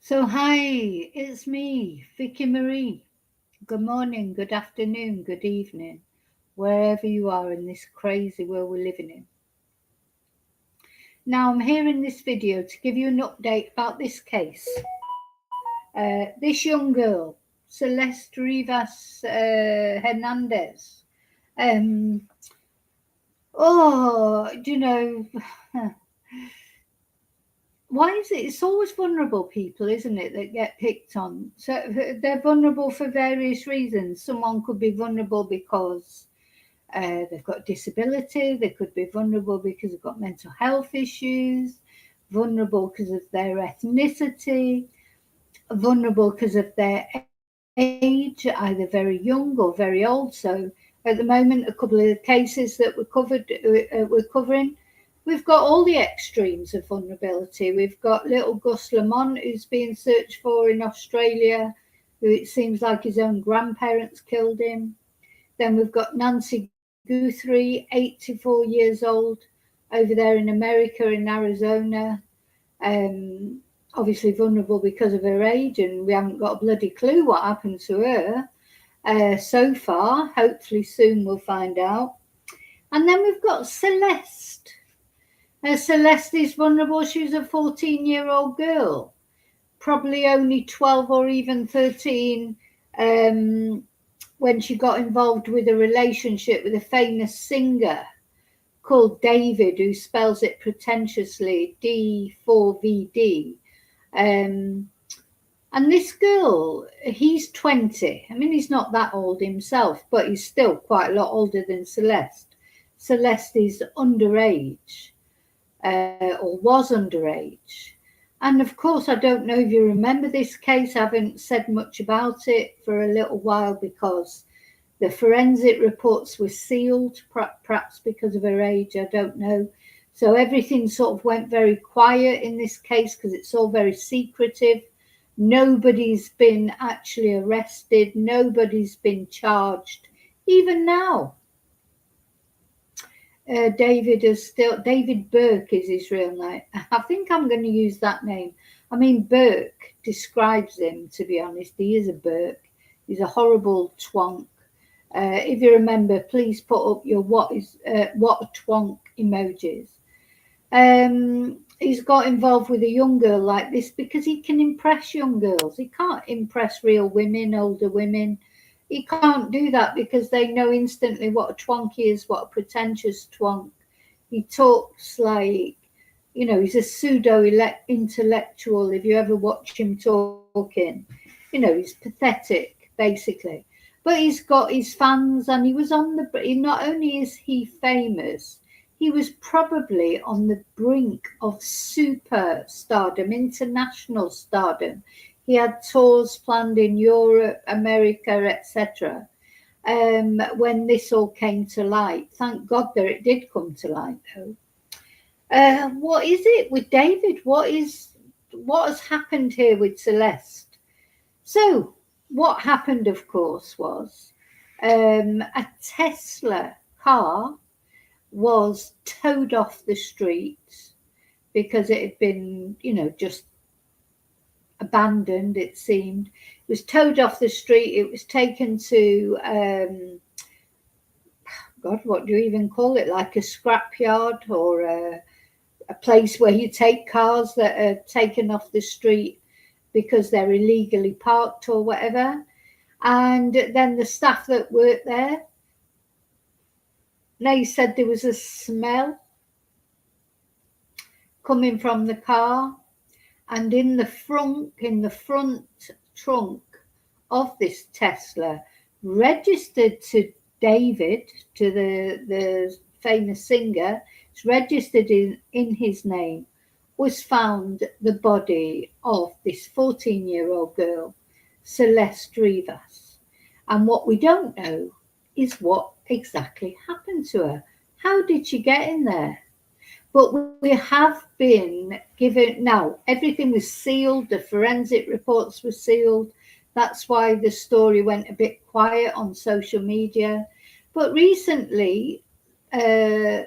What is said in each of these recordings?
So, hi, it's me, Vicki Marie. Good morning, good afternoon, good evening, wherever you are in this crazy world we're living in. Now, I'm here in this video to give you an update about this case. This young girl, Celeste Rivas Hernandez. Um, oh, you know, why is it? It's always vulnerable people, isn't it, that get picked on? So they're vulnerable for various reasons. Someone could be vulnerable because they've got disability. They could be vulnerable because they've got mental health issues. Vulnerable because of their ethnicity. Vulnerable because of their age, either very young or very old. So at the moment, a couple of cases that we're covering, we've got all the extremes of vulnerability. We've got little Gus Lamont, who's being searched for in Australia, who it seems like his own grandparents killed him. Then we've got Nancy Guthrie, 84 years old, over there in America, in Arizona. Obviously vulnerable because of her age, and we haven't got a bloody clue what happened to her so far. Hopefully soon we'll find out. And then we've got Celeste. Celeste is vulnerable. She was a 14-year-old girl, probably only 12 or even 13 when she got involved with a relationship with a famous singer called David, who spells it pretentiously D4vd. And this girl, he's 20. I mean, he's not that old himself, but he's still quite a lot older than Celeste. Celeste is underage, or was underage. And of course, I don't know if you remember this case. I haven't said much about it for a little while because the forensic reports were sealed, perhaps because of her age, I don't know. So everything sort of went very quiet in this case because it's all very secretive. Nobody's been actually arrested. Nobody's been charged. Even now, David Burke is his real name. I think I'm going to use that name. I mean, Burke describes him, to be honest. He is a Burke. He's a horrible twonk. If you remember, please put up your what a twonk emojis. He's got involved with a young girl like this because he can impress young girls. He can't impress real women, older women. He can't do that because they know instantly what a twonk is, what a pretentious twonk. He talks like, he's a pseudo-intellectual. If you ever watch him talking, he's pathetic, basically. But he's got his fans, and he was not only is he famous, he was probably on the brink of super stardom, international stardom. He had tours planned in Europe, America, etc. When this all came to light. Thank God that it did come to light, though. What is it with David? What has happened here with Celeste? So, what happened, of course, was a Tesla car was towed off the street because it had been, just abandoned, it seemed. It was towed off the street. It was taken to, God, what do you even call it? Like a scrapyard or a place where you take cars that are taken off the street because they're illegally parked or whatever. And then the staff that worked there, they said there was a smell coming from the car, and in the front trunk of this Tesla, registered to David, to the famous singer, it's registered in his name, was found the body of this 14-year-old girl, Celeste Rivas. And what we don't know is what exactly happened to her. How did she get in there? But we have been given, now everything was sealed, the forensic reports were sealed. That's why the story went a bit quiet on social media. But recently,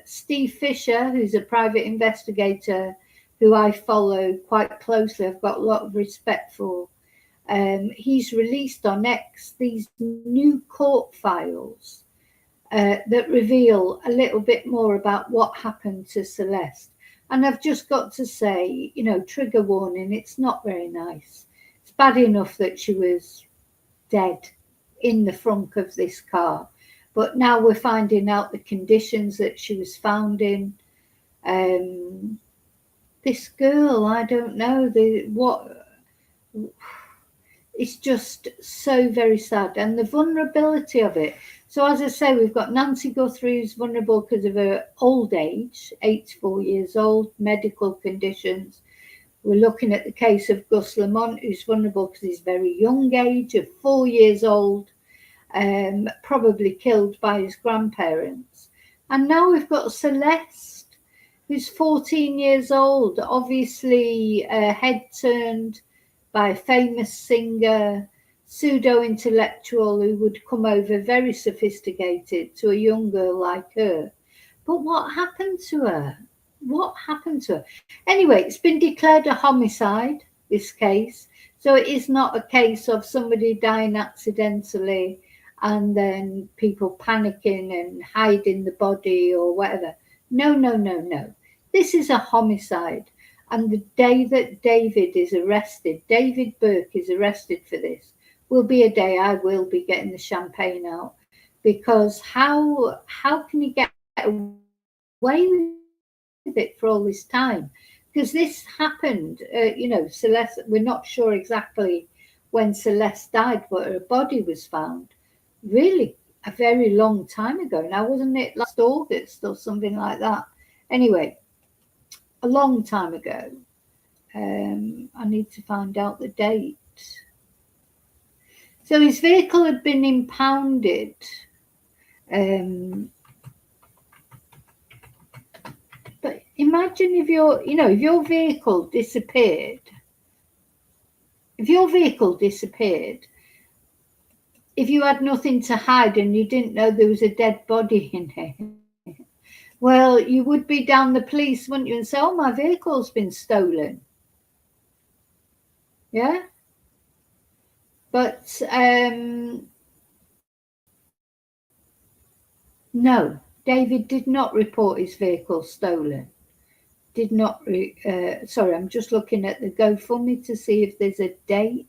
Steve Fisher, who's a private investigator who I follow quite closely, I've got a lot of respect for, he's released on X these new court files that reveal a little bit more about what happened to Celeste. And I've just got to say, you know, trigger warning, it's not very nice. It's bad enough that she was dead in the front of this car, but now we're finding out the conditions that she was found in. This girl, I don't know, it's just so very sad, and the vulnerability of it. So as I say, we've got Nancy Guthrie, who's vulnerable because of her old age, 84 years old, medical conditions. We're looking at the case of Gus Lamont, who's vulnerable because he's very young age, of 4 years old, probably killed by his grandparents. And now we've got Celeste, who's 14 years old, obviously head turned by a famous singer, pseudo-intellectual who would come over very sophisticated to a young girl like her. But what happened to her? What happened to her? Anyway, it's been declared a homicide, this case. So it is not a case of somebody dying accidentally and then people panicking and hiding the body or whatever. No, no, no, no. This is a homicide. And the day that David is arrested, David Burke is arrested for this, will be a day I will be getting the champagne out, because how can you get away with it for all this time? Because this happened, you know, Celeste, we're not sure exactly when Celeste died, but her body was found really a very long time ago. Now, wasn't it last August or something like that? Anyway, a long time ago. I need to find out the date. So his vehicle had been impounded. But imagine if if your vehicle disappeared. If your vehicle disappeared, if you had nothing to hide and you didn't know there was a dead body in it, well, you would be down the police, wouldn't you, and say, oh, my vehicle's been stolen. Yeah? But no, David did not report his vehicle stolen. Did not, sorry, I'm just looking at the GoFundMe to see if there's a date.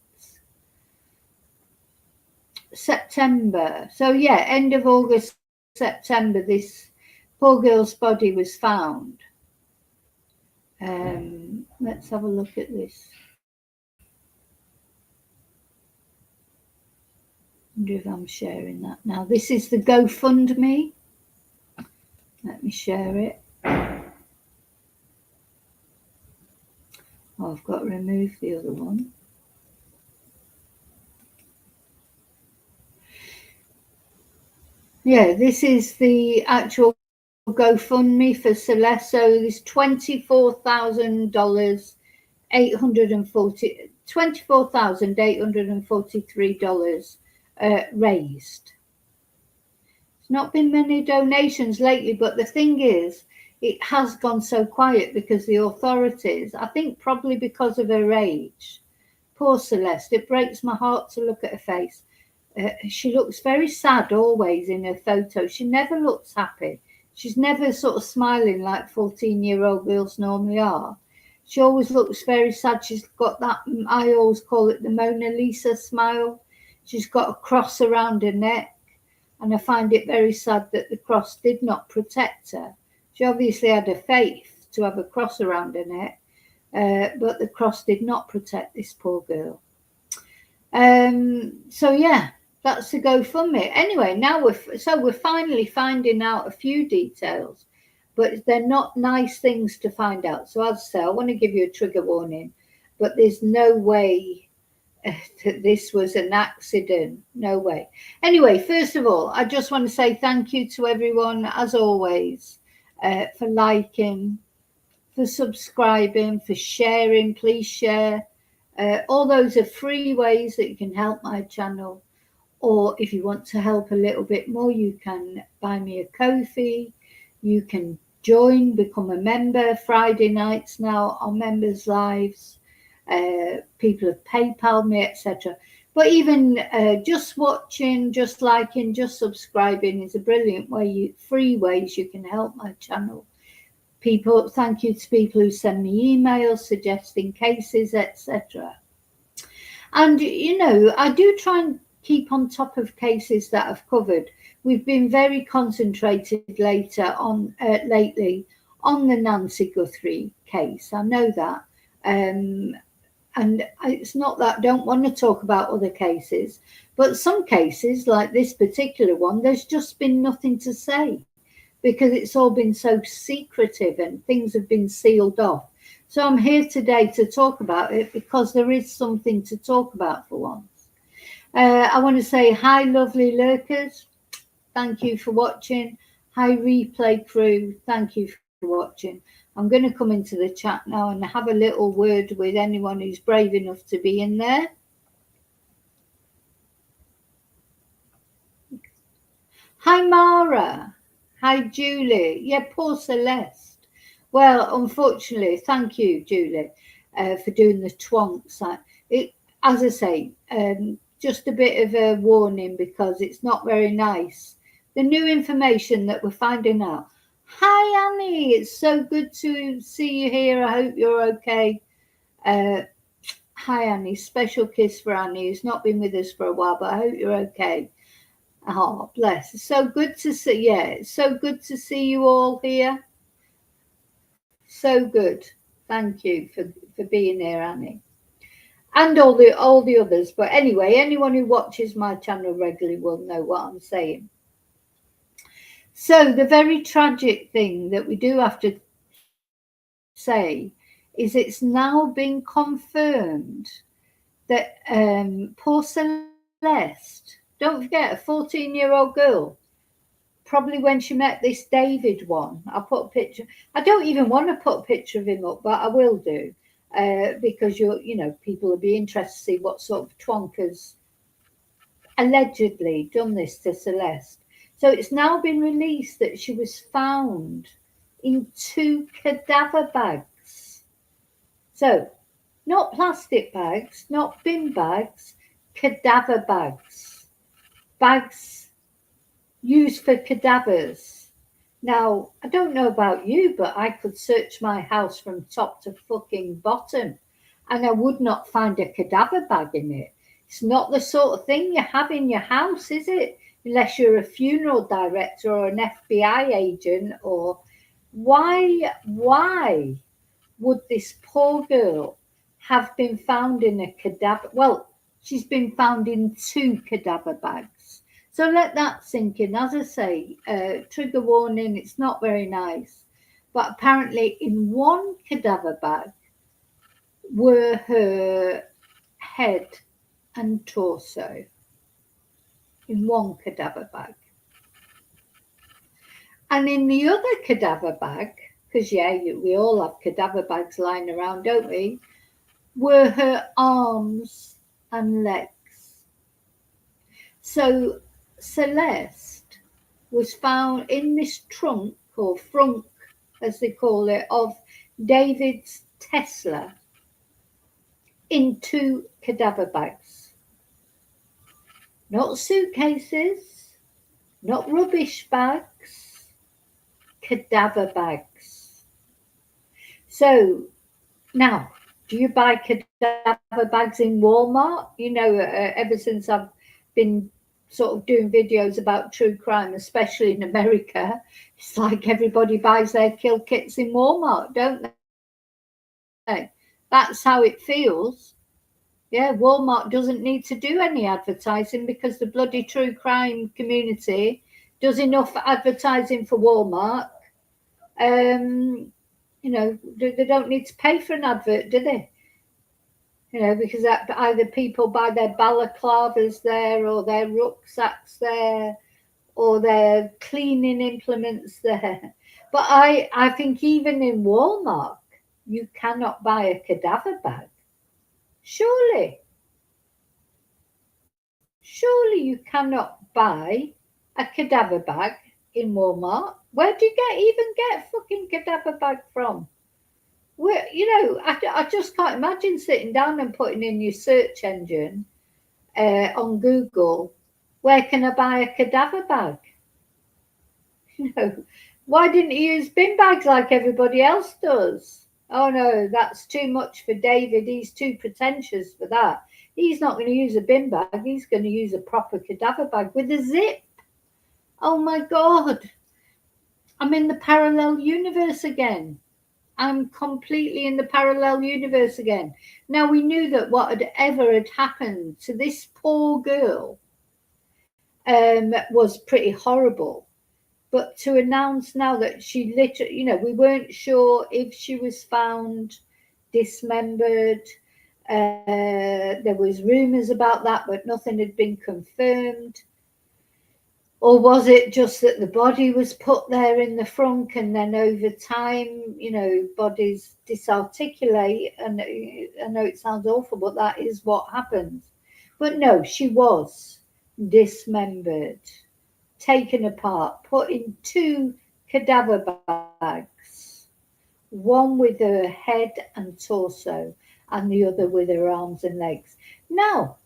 September. So yeah, end of August, September, this poor girl's body was found. Let's have a look at this. I wonder if I'm sharing that now. This is the GoFundMe. Let me share it. Oh, I've got to remove the other one. Yeah, this is the actual GoFundMe for Celeste. So there's $24,843 raised. There's not been many donations lately, but the thing is, it has gone so quiet because the authorities, I think probably because of her age, poor Celeste, it breaks my heart to look at her face. She looks very sad always in her photos. She never looks happy. She's never sort of smiling like 14-year-old girls normally are. She always looks very sad. She's got that, I always call it the Mona Lisa smile. She's got a cross around her neck. And I find it very sad that the cross did not protect her. She obviously had a faith to have a cross around her neck, but the cross did not protect this poor girl. So yeah, that's the GoFundMe. Anyway, now we're finally finding out a few details, but they're not nice things to find out. So as I say, I want to give you a trigger warning, but there's no way that this was an accident. No way. Anyway, first of all, I just want to say thank you to everyone, as always, for liking, for subscribing, for sharing. Please share. All those are free ways that you can help my channel. Or if you want to help a little bit more, you can buy me a Ko-fi. You can join, become a member. Friday nights now are members' lives. People have PayPal me, etc. But even just watching, just liking, just subscribing is a brilliant way, free ways you can help my channel. People, thank you to people who send me emails suggesting cases, etc. And I do try and keep on top of cases that I've covered. We've been very concentrated lately on the Nancy Guthrie case. I know that. And it's not that I don't want to talk about other cases, but some cases, like this particular one, there's just been nothing to say because it's all been so secretive and things have been sealed off. So I'm here today to talk about it because there is something to talk about for once. I want to say hi, lovely lurkers. Thank you for watching. Hi, replay crew. Thank you for watching. I'm going to come into the chat now and have a little word with anyone who's brave enough to be in there. Hi, Mara. Hi, Julie. Yeah, poor Celeste. Well, unfortunately, thank you, Julie, for doing the twonks. As I say, just a bit of a warning because it's not very nice. The new information that we're finding out. Hi, Annie. It's so good to see you here. I hope you're okay. Hi, Annie. Special kiss for Annie, who's not been with us for a while, but I hope you're okay. Oh, bless. It's so good to see. Yeah, it's so good to see you all here. So good. Thank you for being here, Annie. And all the others. But anyway, anyone who watches my channel regularly will know what I'm saying. So the very tragic thing that we do have to say is it's now been confirmed that poor Celeste, don't forget, a 14-year-old girl, probably when she met this David one, I'll put a picture. I don't even want to put a picture of him up, but I will do because people will be interested to see what sort of twonkers allegedly done this to Celeste. So it's now been released that she was found in 2 cadaver bags. So not plastic bags, not bin bags, cadaver bags. Bags used for cadavers. Now, I don't know about you, but I could search my house from top to fucking bottom and I would not find a cadaver bag in it. It's not the sort of thing you have in your house, is it? Unless you're a funeral director or an FBI agent or why would this poor girl have been found in a cadaver? Well, she's been found in 2 cadaver bags. So let that sink in. As I say, trigger warning, it's not very nice. But apparently in 1 cadaver bag were her head and torso. In 1 cadaver bag. And in the other cadaver bag, because we all have cadaver bags lying around, don't we? Were her arms and legs. So Celeste was found in this trunk or frunk, as they call it, of David's Tesla in 2 cadaver bags. Not suitcases, not rubbish bags, cadaver bags. So now, do you buy cadaver bags in Walmart? Ever since I've been sort of doing videos about true crime, especially in America, it's like everybody buys their kill kits in Walmart, don't they? That's how it feels. Yeah, Walmart doesn't need to do any advertising because the bloody true crime community does enough advertising for Walmart. They don't need to pay for an advert, do they? Because either people buy their balaclavas there or their rucksacks there or their cleaning implements there. But I think even in Walmart, you cannot buy a cadaver bag. Surely you cannot buy a cadaver bag in Walmart. Where do you even get a fucking cadaver bag from? Where, I just can't imagine sitting down and putting in your search engine on Google, where can I buy a cadaver bag? Why didn't you use bin bags like everybody else does? Oh no, that's too much for David. He's too pretentious for that. He's not going to use a bin bag. He's going to use a proper cadaver bag with a zip. Oh my God. I'm in the parallel universe again. I'm completely in the parallel universe again. Now, we knew that whatever had happened to this poor girl was pretty horrible. But to announce now that she literally, we weren't sure if she was found dismembered. There was rumours about that, but nothing had been confirmed. Or was it just that the body was put there in the front and then over time, bodies disarticulate? And I know it sounds awful, but that is what happens. But no, she was dismembered, taken apart, put in 2 cadaver bags, one with her head and torso and the other with her arms and legs. Now,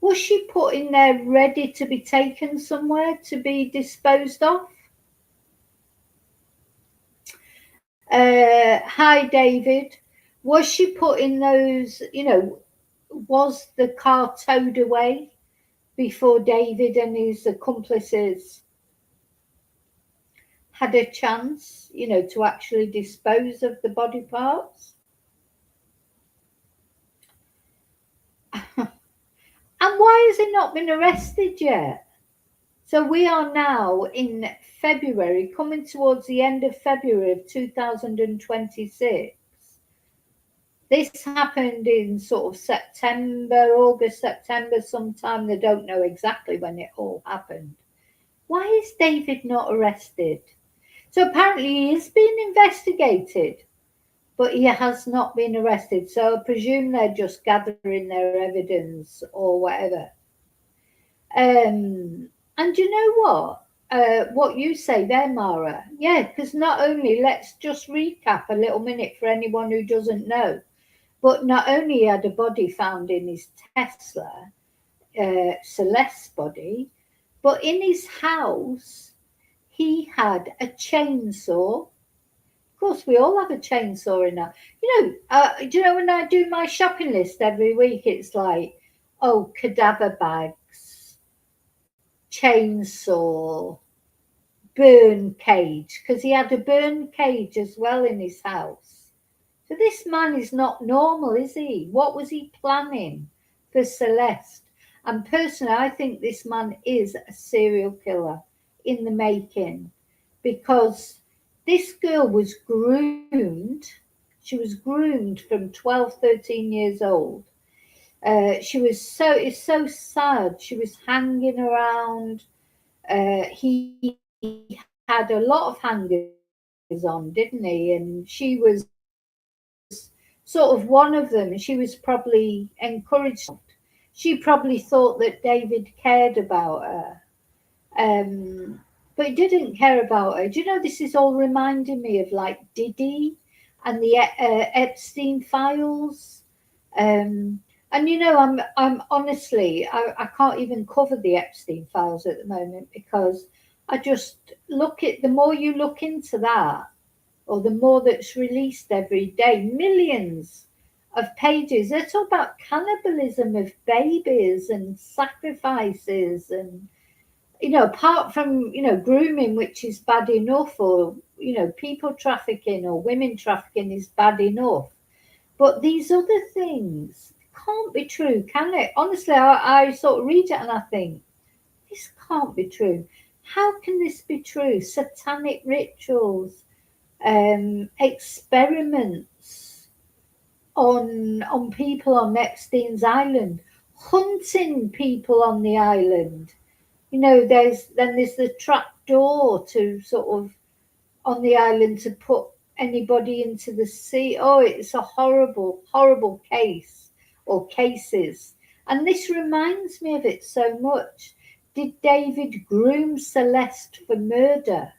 was she put in there ready to be taken somewhere to be disposed of? Hi, David. Was she put in those, was the car towed away before David and his accomplices had a chance, to actually dispose of the body parts? And why has he not been arrested yet? So we are now in February, coming towards the end of February of 2026. This happened in sort of September, August, September, sometime. They don't know exactly when it all happened. Why is David not arrested? So apparently he is being investigated, but he has not been arrested. So I presume they're just gathering their evidence or whatever. And you know what? What you say there, Mara. Yeah, because not only, let's just recap a little minute for anyone who doesn't know, but not only had a body found in his Tesla, Celeste's body, but in his house, he had a chainsaw. Of course, we all have a chainsaw in our. Do you know when I do my shopping list every week, it's like, oh, cadaver bags, chainsaw, burn cage, because he had a burn cage as well in his house. So this man is not normal, is he? What was he planning for Celeste? And personally, I think this man is a serial killer in the making, because this girl was groomed. She was groomed from 12, 13 years old. It's so sad. She was hanging around. He had a lot of hangers on, didn't he? And she was sort of one of them. She was probably encouraged. She probably thought that David cared about her. But he didn't care about her. Do you know, this is all reminding me of like Diddy and the Epstein files. And I'm honestly, I can't even cover the Epstein files at the moment, because I just look at, the more you look into that, or the more that's released every day, millions of pages. They talk about cannibalism of babies and sacrifices, and apart from grooming, which is bad enough, or people trafficking or women trafficking is bad enough. But these other things can't be true, can it? Honestly, I sort of read it and I think, this can't be true. How can this be true? Satanic rituals, experiments on people on Epstein's island, hunting people on the island. There's the trap door to sort of on the island to put anybody into the sea. Oh, it's a horrible, horrible case or cases. And this reminds me of it so much. Did David groom Celeste for murder?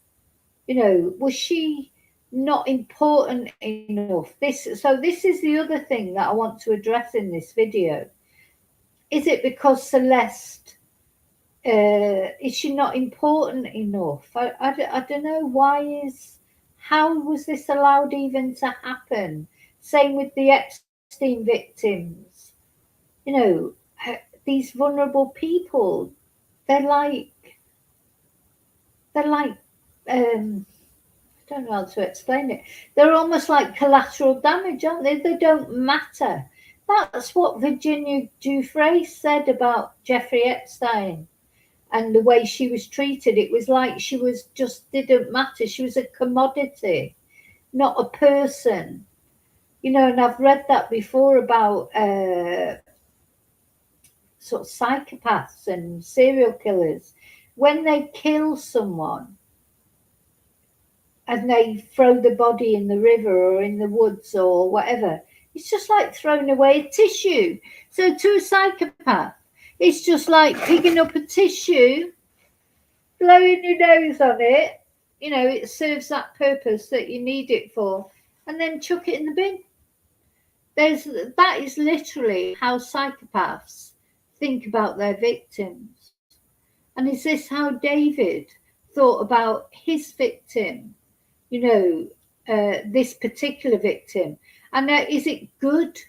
You know, was she not important enough? This is the other thing that I want to address in this video. Is it because Celeste, is she not important enough? I don't know. How was this allowed even to happen? Same with the Epstein victims. You know, these vulnerable people, they're like, they're like, I don't know how to explain it. They're almost like collateral damage, aren't they? They don't matter. That's what Virginia Giuffre said about Jeffrey Epstein and the way she was treated. It was like she was just didn't matter. She was a commodity, not a person. You know, and I've read that before about sort of psychopaths and serial killers. When they kill someone, and they throw the body in the river or in the woods or whatever. It's just like throwing away a tissue. So to a psychopath, it's just like picking up a tissue, blowing your nose on it. You know, it serves that purpose that you need it for, and then chuck it in the bin. That is literally how psychopaths think about their victims. And is this how David thought about his victim? You know, this particular victim. And is it good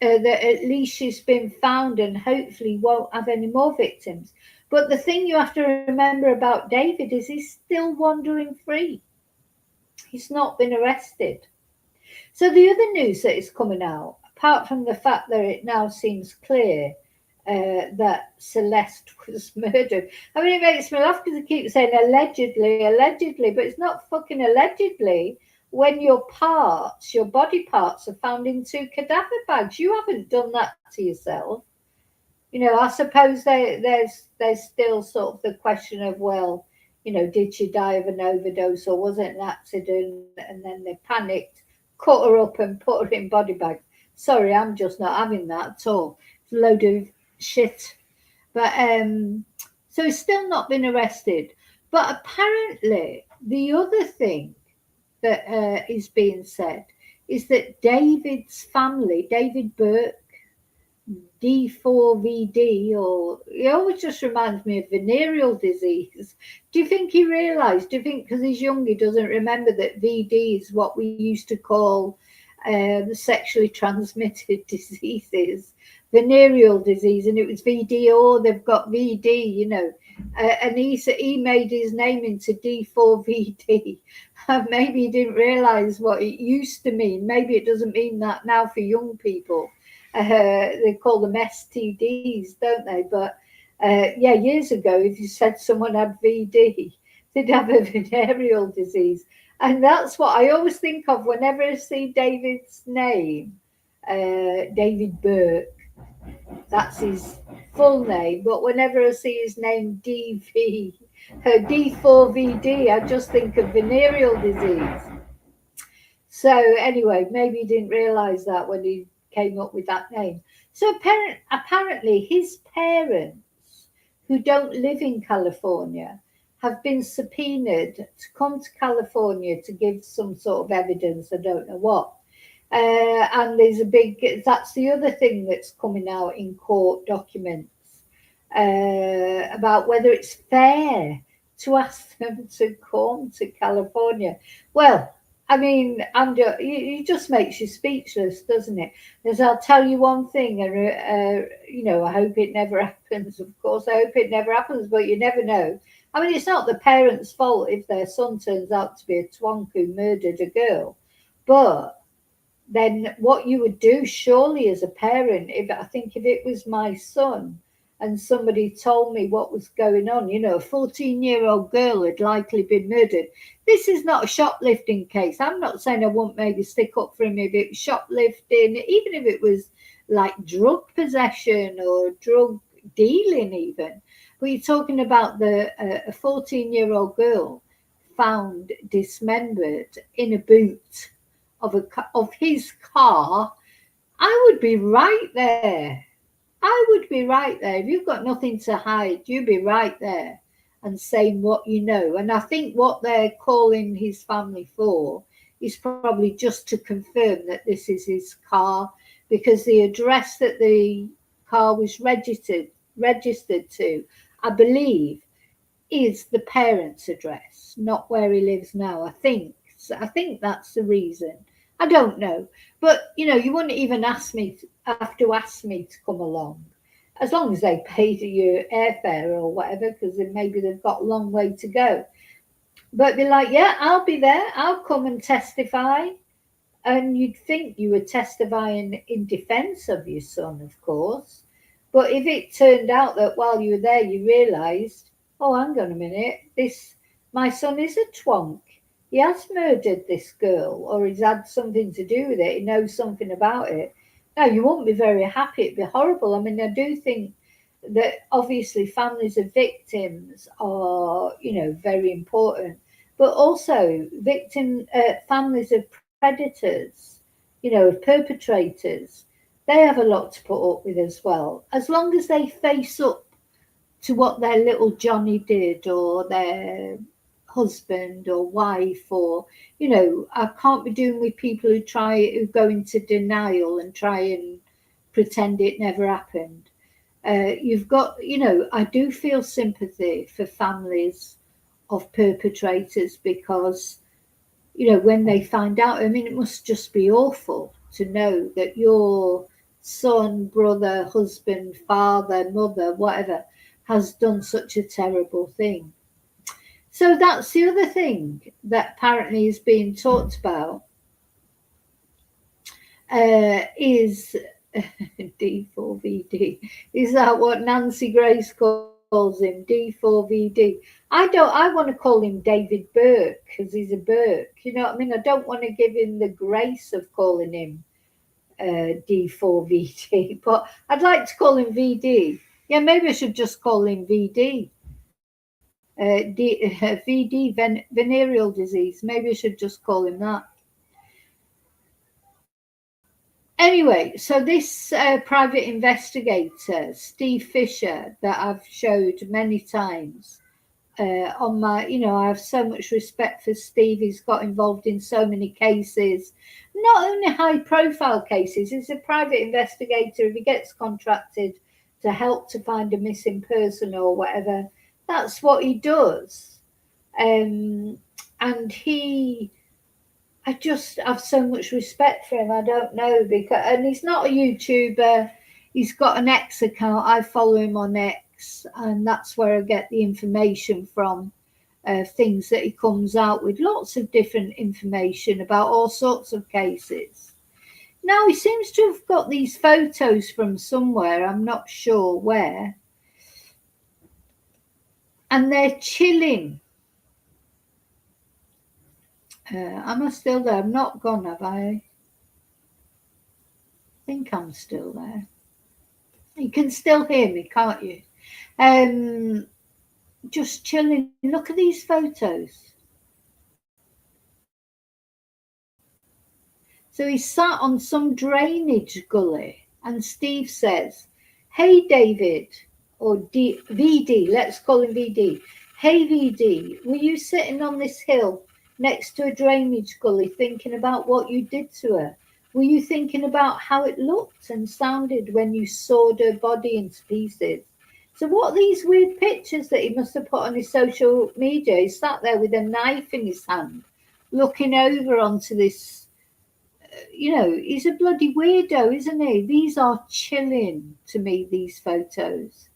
that at least she's been found and hopefully won't have any more victims? But the thing you have to remember about David is he's still wandering free. He's not been arrested. So the other news that is coming out, apart from the fact that it now seems clear that Celeste was murdered. I mean, it makes me laugh because I keep saying allegedly, allegedly, but it's not fucking allegedly when your parts, your body parts, are found in 2 cadaver bags. You haven't done that to yourself. You know, I suppose there's still sort of the question of, well, you know, did she die of an overdose or was it an accident? And then they panicked, cut her up and put her in body bags. Sorry, I'm just not having that at all. It's a load of shit. But so he's still not been arrested. But apparently, the other thing that is being said is that David's family, David Burke, D4vd, or he always just reminds me of venereal disease. Do you think he realised? Do you think because he's young he doesn't remember that VD is what we used to call sexually transmitted diseases, venereal disease, and it was VD, or they've got VD, you know, and he made his name into D4vd. Maybe he didn't realise what it used to mean. Maybe it doesn't mean that now for young people. They call them STDs, don't they? But yeah, years ago, if you said someone had VD, they'd have a venereal disease. And that's what I always think of whenever I see David's name, David Burke. That's his full name. But whenever I see his name, D4vd, I just think of venereal disease. So anyway, maybe he didn't realise that when he came up with that name. So apparently his parents, who don't live in California, have been subpoenaed to come to California to give some sort of evidence, I don't know what. And there's that's the other thing that's coming out in court documents about whether it's fair to ask them to come to California. Well, I mean, it just makes you speechless, doesn't it? As I'll tell you one thing, and you know, I hope it never happens. Of course, I hope it never happens, but you never know. I mean, it's not the parents' fault if their son turns out to be a twonk who murdered a girl, but then what you would do, surely, as a parent, if it was my son and somebody told me what was going on, you know, a 14-year-old girl had likely been murdered. This is not a shoplifting case. I'm not saying I wouldn't maybe stick up for him if it was shoplifting, even if it was like drug possession or drug dealing even. But you're talking about a 14-year-old girl found dismembered in a boot of his car. I would be right there. I would be right there. If you've got nothing to hide, you'd be right there. and saying what you know. And I think what they're calling his family for is probably just to confirm that this is his car, because the address that the car was registered to, I believe, is the parents' address, not where he lives now. I think. So I think that's the reason. I don't know, but you wouldn't even have to ask me to come along, as long as they paid your airfare or whatever, because then maybe they've got a long way to go. But be like, yeah, I'll be there. I'll come and testify. And you'd think you were testifying in defence of your son, of course. But if it turned out that while you were there, you realised, oh, hang on a minute, my son is a twonk. He has murdered this girl, or he's had something to do with it. He knows something about it. Now, you won't be very happy. It'd be horrible. I mean, I do think that obviously families of victims are, very important, but also families of predators, of perpetrators, they have a lot to put up with as well. As long as they face up to what their little Johnny did, or their husband or wife, or I can't be doing with people who go into denial and try and pretend it never happened. You've got, I do feel sympathy for families of perpetrators, because when they find out, I mean, it must just be awful to know that your son, brother, husband, father, mother, whatever, has done such a terrible thing. So that's the other thing that apparently is being talked about, is D4vd. Is that what Nancy Grace calls him? D4vd. I want to call him David Burke, because he's a Burke. You know what I mean? I don't want to give him the grace of calling him D4vd, but I'd like to call him VD. Yeah, maybe I should just call him VD. VD, venereal disease. Maybe I should just call him that. Anyway, so this private investigator, Steve Fisher, that I've showed many times on my, I have so much respect for Steve. He's got involved in so many cases, not only high profile cases. He's a private investigator. If he gets contracted to help to find a missing person or whatever, that's what he does. And I just have so much respect for him. I don't know, and he's not a YouTuber. He's got an X account. I follow him on X, and that's where I get the information from, things that he comes out with. Lots of different information about all sorts of cases. Now, he seems to have got these photos from somewhere. I'm not sure where. And they're chilling. Am I still there? I'm not gone, have I? I think I'm still there. You can still hear me, can't you? Just chilling. Look at these photos. So he's sat on some drainage gully, and Steve says, "Hey, David," or VD, let's call him VD. "Hey, VD, were you sitting on this hill next to a drainage gully thinking about what you did to her? Were you thinking about how it looked and sounded when you sawed her body into pieces?" So what are these weird pictures that he must have put on his social media? He sat there with a knife in his hand, looking over onto this, he's a bloody weirdo, isn't he? These are chilling to me, these photos.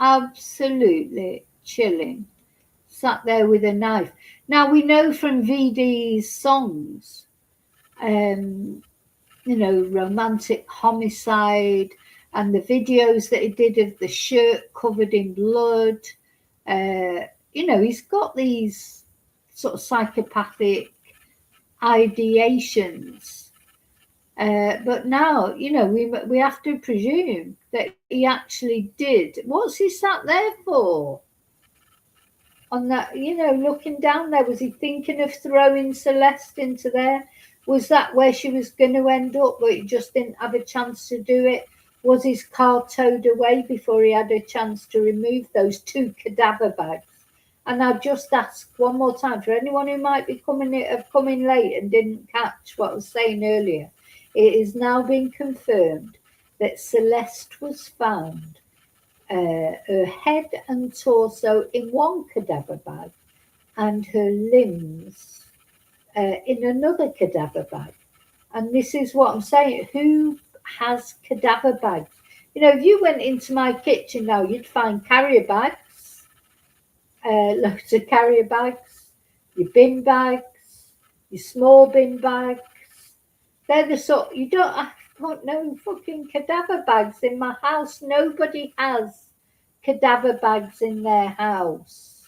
Absolutely chilling. Sat there with a knife. Now, we know from VD's songs, Romantic Homicide, and the videos that he did of the shirt covered in blood. He's got these sort of psychopathic ideations. But now, we have to presume that he actually did. What's he sat there for? On that, looking down there, was he thinking of throwing Celeste into there? Was that where she was going to end up, but he just didn't have a chance to do it? Was his car towed away before he had a chance to remove those 2 cadaver bags And I'll just ask one more time for anyone who might be coming late and didn't catch what I was saying earlier. It is now been confirmed that Celeste was found, her head and torso in one cadaver bag and her limbs in another cadaver bag. And this is what I'm saying. Who has cadaver bags? You know, if you went into my kitchen now, you'd find carrier bags, loads of carrier bags, your bin bags, your small bin bags. They're the sort you don't. I've got no fucking cadaver bags in my house. Nobody has cadaver bags in their house,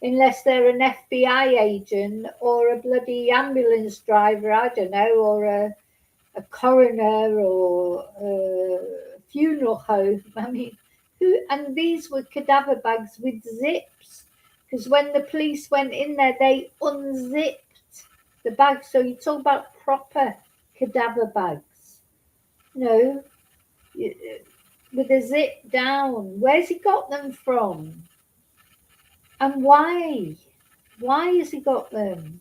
unless they're an FBI agent or a bloody ambulance driver. I don't know, or a coroner or a funeral home. I mean, who? And these were cadaver bags with zips, because when the police went in there, they unzipped the bag. So you talk about proper cadaver bags, you know, with a zip down. Where's he got them from? And why? Why has he got them?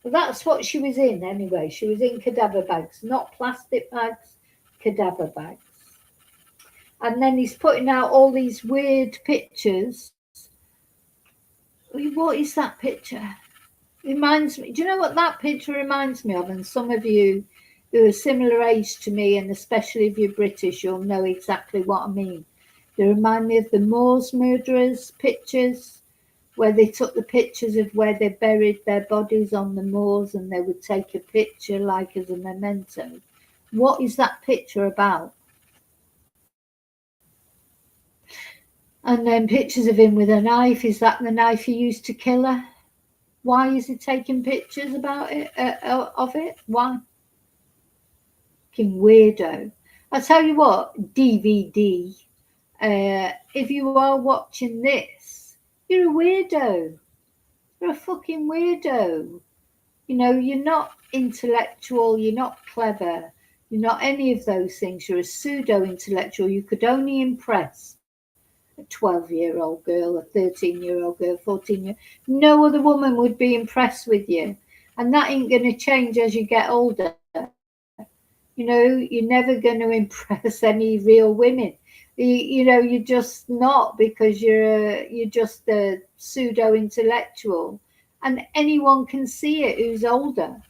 Well, that's what she was in anyway. She was in cadaver bags, not plastic bags, cadaver bags. And then he's putting out all these weird pictures. What is that picture? Reminds me. Do you know what that picture reminds me of? And some of you who are similar age to me, and especially if you're British, you'll know exactly what I mean. They remind me of the Moors murderers pictures, where they took the pictures of where they buried their bodies on the moors, and they would take a picture like as a memento. What is that picture about? And then pictures of him with a knife. Is that the knife he used to kill her? Why is he taking pictures about it, of it? Why? Fucking weirdo. I'll tell you what, DVD, if you are watching this, you're a weirdo. You're a fucking weirdo. You know, you're not intellectual, you're not clever, you're not any of those things. You're a pseudo-intellectual. You could only impress a 12-year-old girl, a 13-year-old girl, 14-year. No other woman would be impressed with you. And that ain't going to change as you get older. You know, you're never going to impress any real women. You know, you're just not, because you're just a pseudo-intellectual. And anyone can see it who's older.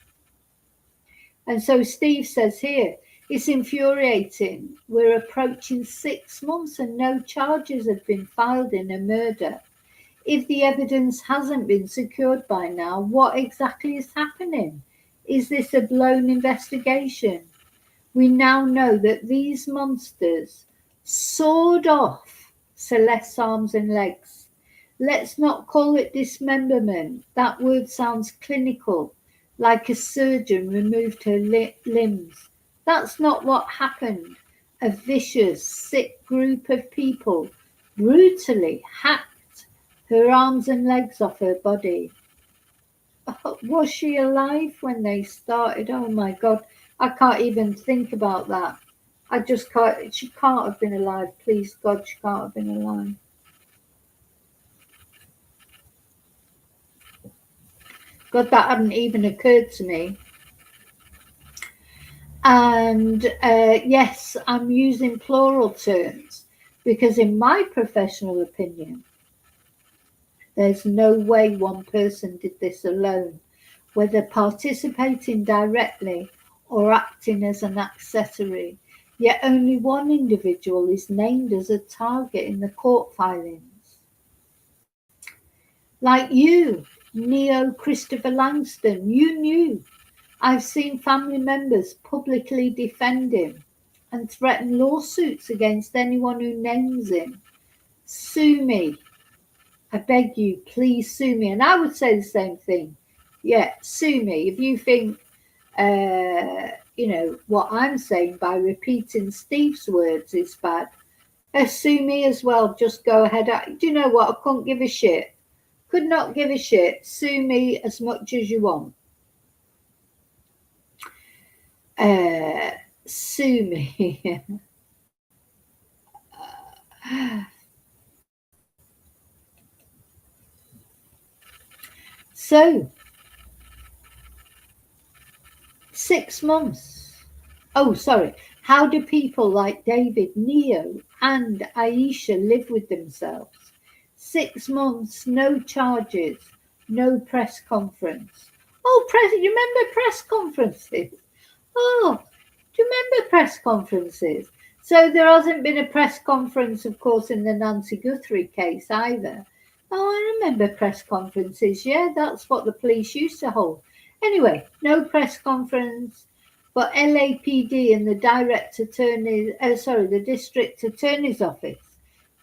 And so Steve says here, it's infuriating. We're approaching 6 months and no charges have been filed in a murder. If the evidence hasn't been secured by now, what exactly is happening? Is this a blown investigation? We now know that these monsters sawed off Celeste's arms and legs. Let's not call it dismemberment. That word sounds clinical, like a surgeon removed her limbs. That's not what happened. A vicious, sick group of people brutally hacked her arms and legs off her body. Was she alive when they started? Oh my God, I can't even think about that. I just can't. She can't have been alive. Please God, she can't have been alive. God, that hadn't even occurred to me. And yes, I'm using plural terms because in my professional opinion, there's no way one person did this alone, whether participating directly or acting as an accessory. Yet only one individual is named as a target in the court filings. Like you, Neo Christopher Langston, you knew. I've seen family members publicly defend him and threaten lawsuits against anyone who names him. Sue me. I beg you, please sue me. And I would say the same thing. Yeah, sue me. If you think, you know, what I'm saying by repeating Steve's words is bad, sue me as well. Just go ahead. Do you know what? I couldn't give a shit. Could not give a shit. Sue me as much as you want. Sue me. So 6 months. Oh, sorry. How do people like David, Neo, and Aisha live with themselves? 6 months, no charges, no press conference. Oh, you remember press conferences? Oh, do you remember press conferences? So there hasn't been a press conference, of course, in the Nancy Guthrie case either. Oh, I remember press conferences. Yeah, that's what the police used to hold. Anyway, no press conference, but LAPD and the the district attorney's office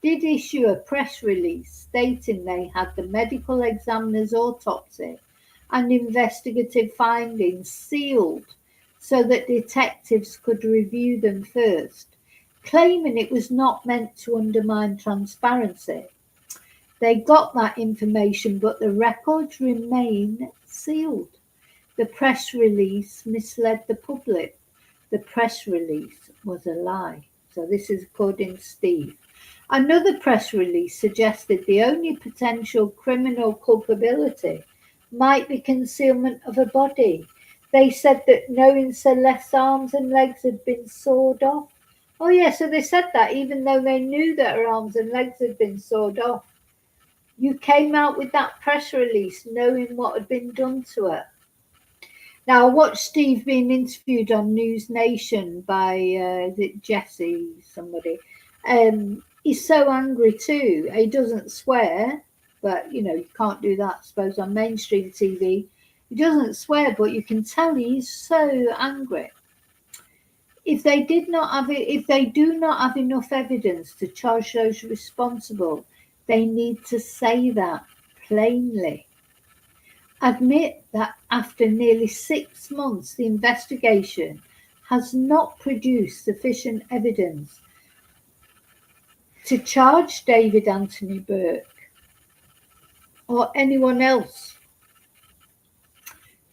did issue a press release stating they had the medical examiner's autopsy and investigative findings sealed so that detectives could review them first, claiming it was not meant to undermine transparency. They got that information, but the records remain sealed. The press release misled the public. The press release was a lie. So this is according to Steve. Another press release suggested the only potential criminal culpability might be concealment of a body. They said that knowing Celeste's arms and legs had been sawed off. Oh yeah, so they said that even though they knew that her arms and legs had been sawed off. You came out with that press release knowing what had been done to her. Now, I watched Steve being interviewed on News Nation by is it Jesse, somebody. He's so angry too. He doesn't swear, but you can't do that, I suppose, on mainstream TV. He doesn't swear, but you can tell he's so angry. If they do not have enough evidence to charge those responsible, they need to say that plainly. Admit that after nearly 6 months, the investigation has not produced sufficient evidence to charge David Anthony Burke or anyone else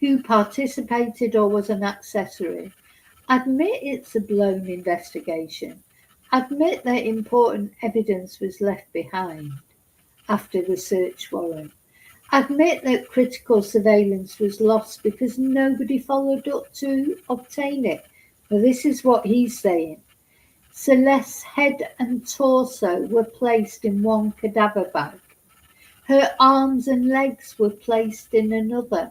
who participated or was an accessory. Admit it's a blown investigation. Admit that important evidence was left behind after the search warrant. Admit that critical surveillance was lost because nobody followed up to obtain it. Well, this is what he's saying. Celeste's head and torso were placed in one cadaver bag. Her arms and legs were placed in another.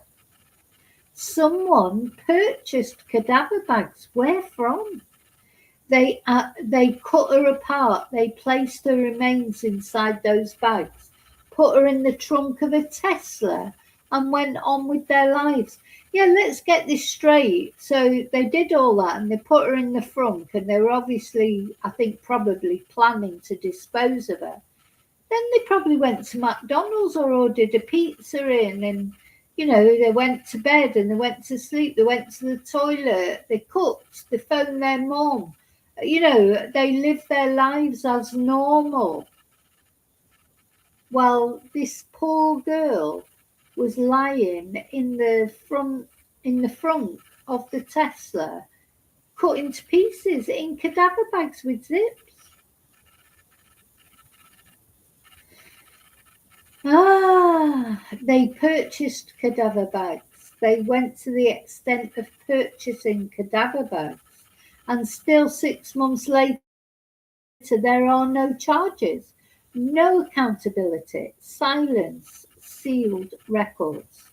Someone purchased cadaver bags. Where from? They cut her apart. They placed her remains inside those bags, put her in the trunk of a Tesla, and went on with their lives. Yeah, let's get this straight. So they did all that and they put her in the front, and they were obviously, I think, probably planning to dispose of her. Then they probably went to McDonald's or ordered a pizza in, and they went to bed and they went to sleep. They went to the toilet. They cooked. They phoned their mom. They lived their lives as normal. Well, this poor girl was lying in the front of the Tesla, cut into pieces in cadaver bags with zips. They purchased cadaver bags. They went to the extent of purchasing cadaver bags, and still 6 months later, there are no charges. No accountability, silence, sealed records.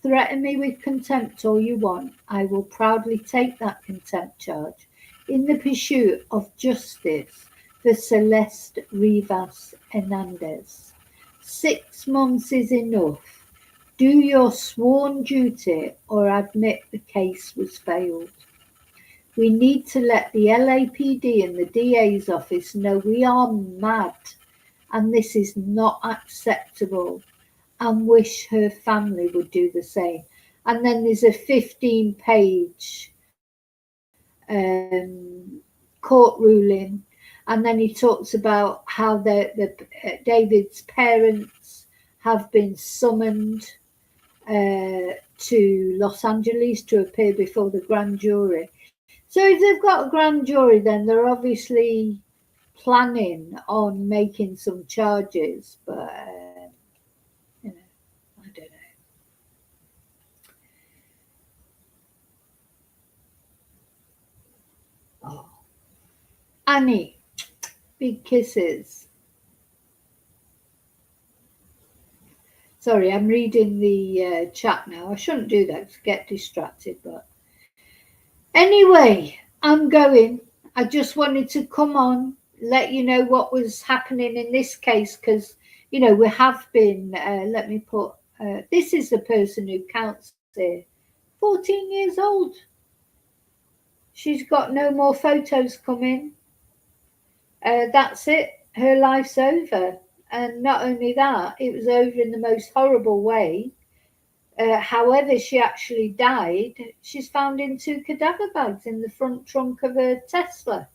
Threaten me with contempt all you want. I will proudly take that contempt charge in the pursuit of justice for Celeste Rivas Hernandez. 6 months is enough. Do your sworn duty or admit the case was failed. We need to let the LAPD and the DA's office know we are mad and this is not acceptable, and wish her family would do the same. And then there's a 15-page court ruling, and then he talks about how David's parents have been summoned to Los Angeles to appear before the grand jury. So if they've got a grand jury, then they're obviously planning on making some charges, but I don't know. Annie, big kisses. Sorry, I'm reading the chat now. I shouldn't do that to get distracted, but anyway, I'm going. I just wanted to come on, let you know what was happening in this case, because, you know, we have been, let me put, this is the person who counts here, 14 years old. She's got no more photos coming. That's it. Her life's over. And not only that, it was over in the most horrible way. However she actually died, she's found in 2 cadaver bags in the front trunk of a Tesla.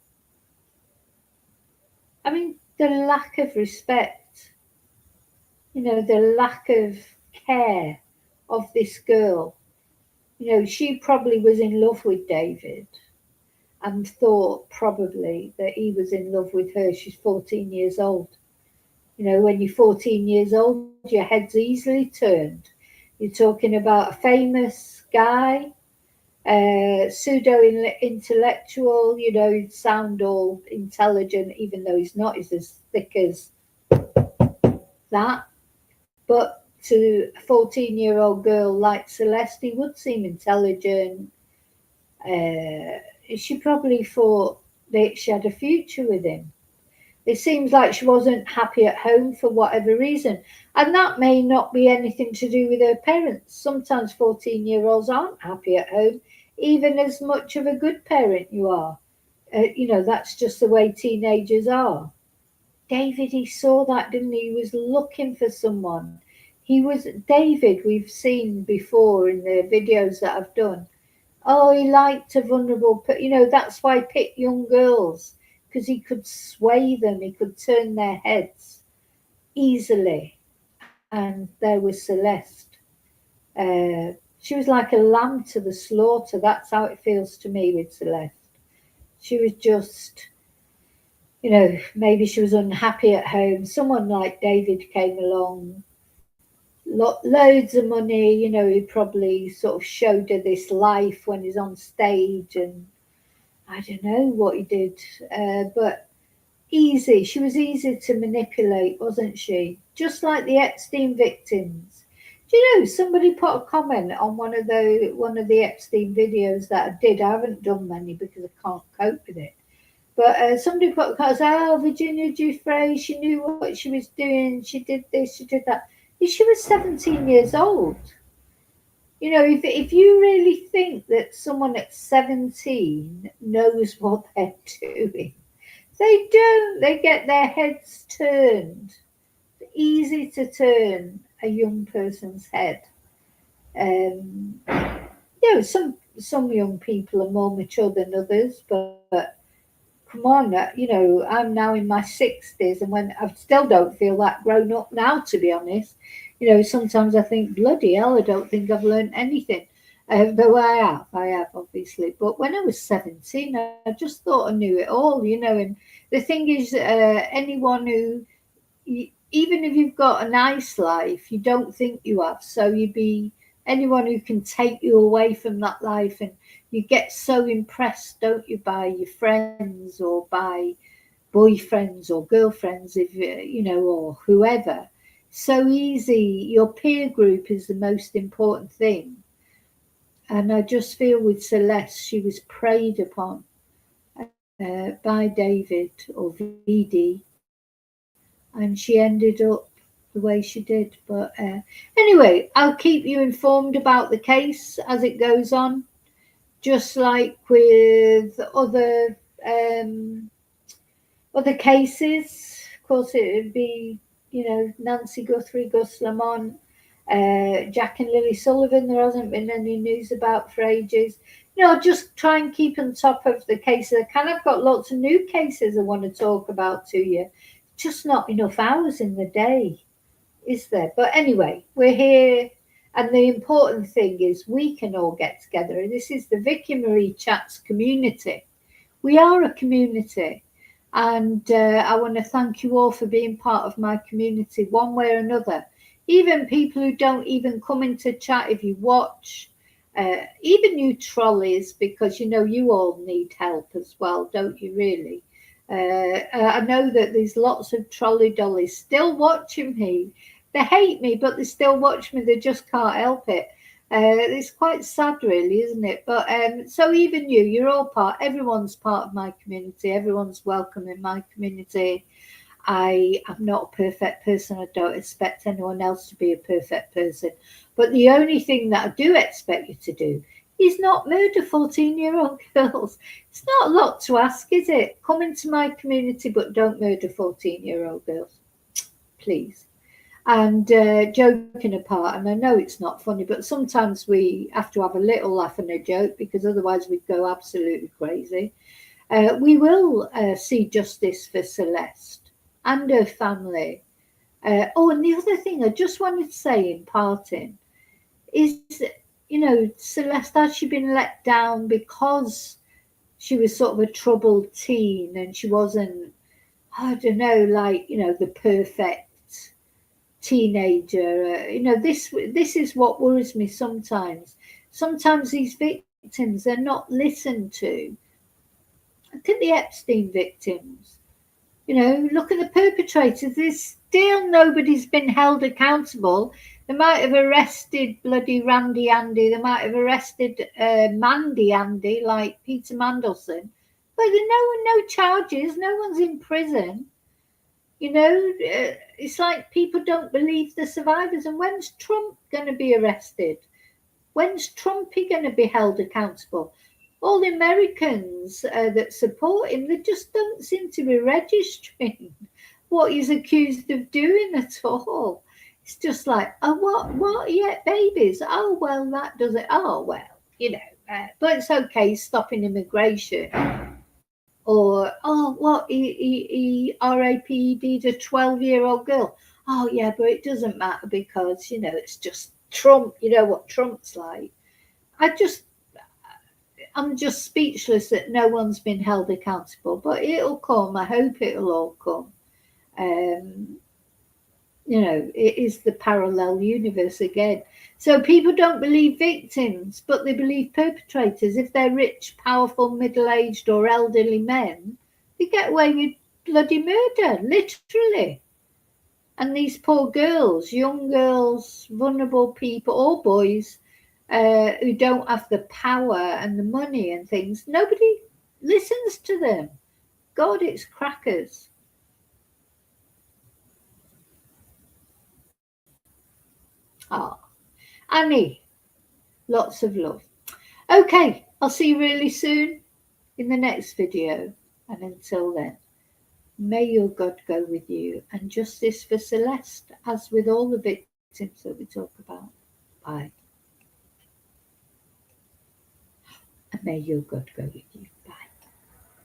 I mean, the lack of respect, you know, the lack of care of this girl. You know, she probably was in love with David and thought probably that he was in love with her. She's 14 years old. You know, when you're 14 years old, your head's easily turned. You're talking about a famous guy, pseudo-intellectual, you know, he'd sound all intelligent, even though he's not. He's as thick as that. But to a 14-year-old girl like Celeste, he would seem intelligent. She probably thought that she had a future with him. It seems like she wasn't happy at home for whatever reason. And that may not be anything to do with her parents. Sometimes 14-year-olds aren't happy at home, even as much of a good parent you are. You know, that's just the way teenagers are. David, he saw that, didn't he? He was looking for someone. David, we've seen before in the videos that I've done. Oh, he liked a vulnerable, you know, that's why he picked young girls, because he could sway them, he could turn their heads easily. And there was Celeste. She was like a lamb to the slaughter. That's how it feels to me with Celeste. She was just, you know, maybe she was unhappy at home. Someone like David came along, loads of money, you know, he probably sort of showed her this life when he's on stage, and I don't know what he did, but easy. She was easy to manipulate, wasn't she? Just like the Epstein victims. Do you know, somebody put a comment on one of the Epstein videos that I did. I haven't done many because I can't cope with it. But somebody put a comment, oh, Virginia Giuffre, she knew what she was doing. She did this, she did that. She was 17 years old. You know, if you really think that someone at 17 knows what they're doing, they don't. They get their heads turned. It's easy to turn a young person's head. You know, some young people are more mature than others, but come on, you know, I'm now in my 60s, and when I still don't feel that grown up now, to be honest. You know, sometimes I think, bloody hell, I don't think I've learned anything. Though I have, obviously. But when I was 17, I just thought I knew it all, you know. And the thing is, anyone who, even if you've got a nice life, you don't think you have. So you'd be anyone who can take you away from that life, and you get so impressed, don't you, by your friends or by boyfriends or girlfriends, if you know, or whoever. So easy. Your peer group is the most important thing. And I just feel with Celeste, she was preyed upon by David or VD, and she ended up the way she did. But anyway, I'll keep you informed about the case as it goes on, just like with other cases. Of course, it would be, you know, Nancy Guthrie, Gus Lamont, Jack and Lily Sullivan. There hasn't been any news about for ages. You know, just try and keep on top of the cases. I kind of got lots of new cases I want to talk about to you. Just not enough hours in the day, is there? But anyway, we're here, and the important thing is we can all get together. This is the Vicki Marie Chats community. We are a community. And I want to thank you all for being part of my community one way or another. Even people who don't even come into chat, if you watch, even you trolleys, because you know you all need help as well, don't you really? I know that there's lots of trolley dollies still watching me. They hate me, but they still watch me. They just can't help it. It's quite sad, really, isn't it? But so even you're all everyone's part of my community. Everyone's welcome in my community. I am not a perfect person. I don't expect anyone else to be a perfect person. But the only thing that I do expect you to do is not murder 14-year-old girls. It's not a lot to ask, is it? Come into my community, but don't murder 14-year-old girls, please. And joking apart, and I know it's not funny, but sometimes we have to have a little laugh and a joke because otherwise we'd go absolutely crazy. We will see justice for Celeste and her family. Oh, and the other thing I just wanted to say in parting is, Celeste, has she been let down because she was sort of a troubled teen and she wasn't, I don't know, like, the perfect teenager? This is what worries me sometimes. Sometimes these victims are not listened to. Look at the Epstein victims. Look at the perpetrators. There's still nobody's been held accountable. They might have arrested bloody Randy Andy. They might have arrested Mandy Andy, like Peter Mandelson. But no charges. No one's in prison. It's like people don't believe the survivors. And when's Trump going to be arrested? When's Trumpy going to be held accountable? All the Americans that support him, they just don't seem to be registering what he's accused of doing at all. It's just like, oh, what, yeah, babies? Oh, well, that doesn't, oh, well, but it's okay, stopping immigration. Or, oh, what, he RAPD'd a 12-year-old girl. Oh, yeah, but it doesn't matter because, it's just Trump, what Trump's like. I'm just speechless that no one's been held accountable, but it'll come. I hope it'll all come. It is the parallel universe again. So people don't believe victims, but they believe perpetrators. If they're rich, powerful, middle-aged or elderly men, they get away with bloody murder, literally. And these poor girls, young girls, vulnerable people, or boys, who don't have the power and the money and things, nobody listens to them. God, it's crackers. Annie, lots of love. Okay, I'll see you really soon in the next video. And until then, may your God go with you and justice for Celeste, as with all the victims that we talk about. Bye. And may your God go with you.